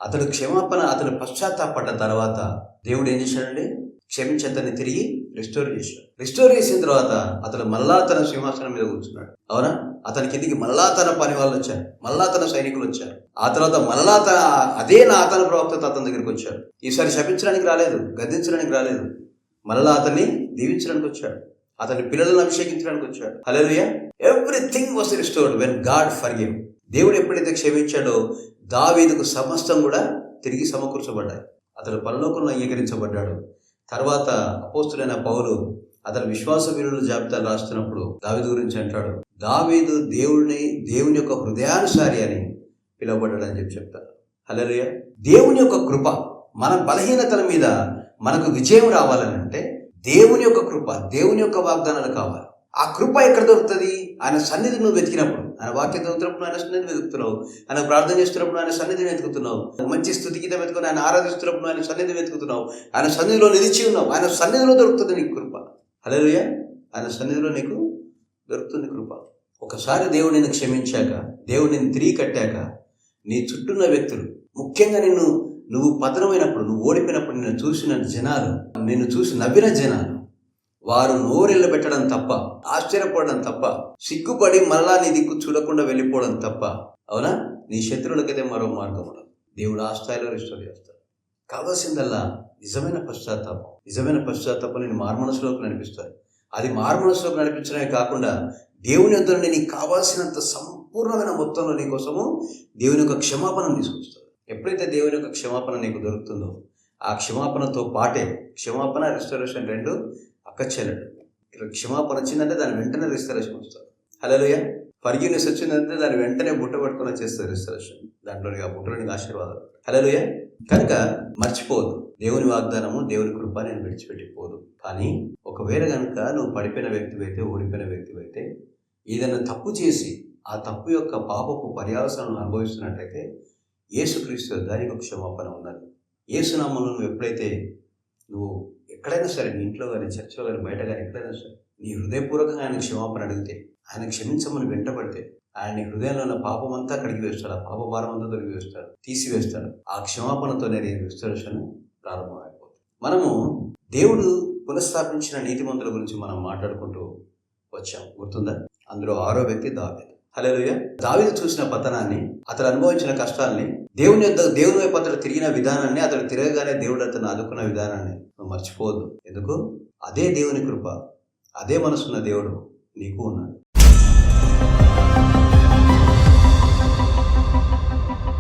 అతడు పశ్చాత్తాపడ్డ తర్వాత దేవుడు ఏం చేశాడండి? క్షమించి అతన్ని తిరిగి రిస్టోర్ చేసిన తర్వాత అతను మళ్ళా తన సింహాసనం మీద కూర్చున్నాడు. అవునా? అతని కిందికి మళ్ళా తన పని వాళ్ళు వచ్చారు, మళ్ళా తన సైనికులు వచ్చారు. ఆ తర్వాత మళ్ళా అదే నాతాను ప్రవక్త అతని దగ్గరికి వచ్చాడు. ఈసారి శపించడానికి రాలేదు, గద్దించడానికి రాలేదు, మళ్ళా అతన్ని దీవించడానికి వచ్చాడు, అతని పిల్లలను అభిషేకించడానికి వచ్చాడు. Hallelujah. Everything was restored when God forgive. దేవుడు ఎప్పుడైతే క్షమించాడో దావీదుకు సమస్తం కూడా తిరిగి సమకూర్చబడ్డాయి. అతడు పరలోకంలో అంగీకరించబడ్డాడు. తర్వాత అపోస్తులైన పౌలు అతని విశ్వాస వీరుల జాబితాలు రాస్తున్నప్పుడు దావీదు గురించి అంటాడు, దావీదు దేవుని యొక్క హృదయానుసారి అని పిలువబడ్డాడని చెప్తారు. హల్లెలూయా. దేవుని యొక్క కృప మన బలహీనతల మీద మనకు విజయం రావాలని అంటే దేవుని యొక్క కృప, దేవుని యొక్క వాగ్దానాలు కావాలి. ఆ కృప ఎక్కడ దొరుకుతుంది? ఆయన సన్నిధి నువ్వు వెతికినప్పుడు, ఆయన వాక్యం చదువుతున్నప్పుడు ఆయన సన్నిధిని వెతుకుతున్నావు, ఆయన ప్రార్థన చేస్తున్నప్పుడు ఆయన సన్నిధిని వెతుకుతున్నావు, మంచి స్థుతి గీతం వెతుకుని ఆయన ఆరాధిస్తున్నప్పుడు ఆయన సన్నిధిని వెతుకుతున్నావు, ఆయన సన్నిధిలో నిలిచి ఉన్నావు, ఆయన సన్నిధిలో దొరుకుతుంది నీకు కృప. హల్లెలూయా. ఆయన సన్నిధిలో నీకు దొరుకుతుంది కృప. ఒకసారి దేవుడు నిన్ను క్షమించాక, దేవుడు నిన్ను తిరిగి కట్టాక, నీ చుట్టూన్న వ్యక్తులు, ముఖ్యంగా నువ్వు పతనమైనప్పుడు, నువ్వు ఓడిపోయినప్పుడు నిన్ను చూసిన జనాలు, నిన్ను చూసి నవ్విన జనాలు, వారు నోరెళ్ళ పెట్టడం తప్ప, ఆశ్చర్యపోవడం తప్ప, సిగ్గుపడి మళ్ళా నీ దిక్కు చూడకుండా వెళ్ళిపోవడం తప్ప, అవునా, నీ శత్రువులకైతే మరో మార్గం ఉండదు. దేవుడు ఆ స్థాయిలో రిస్టోర్ చేస్తాడు. కావాల్సిందల్లా నిజమైన పశ్చాత్తాపం. నిజమైన పశ్చాత్తాపం నేను మారుమనసులోకి నడిపిస్తాను. అది మారుమనసులోకి నడిపించడమే కాకుండా దేవుని యొద్ద నీకు కావాల్సినంత సంపూర్ణమైన మొత్తంలో నీ కోసము దేవుని యొక్క క్షమాపణ తీసుకొస్తాడు. ఎప్పుడైతే దేవుని యొక్క క్షమాపణ నీకు దొరుకుతుందో, ఆ క్షమాపణతో పాటే, క్షమాపణ రిస్టరేషన్ రెండు అక్కచెల్లడు. క్షమాపణ వచ్చిందంటే దాని వెంటనే రిస్టరేషన్ వస్తుంది. హల్లెలూయా. ఫర్గివ్నెస్ వచ్చిందంటే దాని వెంటనే బుట్ట పట్టుకొని వచ్చేస్తుంది రిస్టరేషన్. దాంట్లో ఆ బుట్టలో నీకు ఆశీర్వాదాలు. హల్లెలూయా. కనుక మర్చిపోవద్దు, దేవుని వాగ్దానము, దేవుని కృప నేను విడిచిపెట్టిపోదు. కానీ ఒకవేళ కనుక నువ్వు పడిపోయిన వ్యక్తివైతే, ఓడిపోయిన వ్యక్తివైతే, ఏదైనా తప్పు చేసి ఆ తప్పు యొక్క పాపపు పర్యావసనం అనుభవిస్తున్నట్లయితే యేసుక్రీస్తు దానికి ఒక క్షమాపణ ఉన్నది. యేసునామములో నువ్వు ఎప్పుడైతే నువ్వు ఎక్కడైనా సరే, నీ ఇంట్లో కానీ, చర్చలో కానీ, బయట కానీ, ఎక్కడైనా సరే, నీ హృదయపూర్వకంగా ఆయన క్షమాపణ అడిగితే, ఆయన క్షమించమని వెంటబడితే, ఆయన నీ హృదయంలో ఉన్న పాపం అంతా కడిగి వేస్తాడు, ఆ పాప భారం అంతా తొలగి వేస్తాడు, తీసివేస్తాడు. ఆ క్షమాపణతోనే నీ రిస్టరేషన్ ప్రారంభమైపోతుంది. మనము దేవుడు పునఃస్థాపించిన నీతిమంతుల గురించి మనం మాట్లాడుకుంటూ వచ్చాం, గుర్తుందా? అందులో 6వ వ్యక్తి దావీదు. హల్లెలూయా. దావీదు చూసిన పతనాన్ని, అతడు అనుభవించిన కష్టాన్ని, దేవుని వైపు అతడు తిరిగిన విధానాన్ని, అతడు తిరగగానే దేవుడు అతను ఆదుకున్న విధానాన్ని నువ్వు మర్చిపోవద్దు. ఎందుకు? అదే దేవుని కృప, అదే మనసున్న దేవుడు నీకు ఉన్నాడు.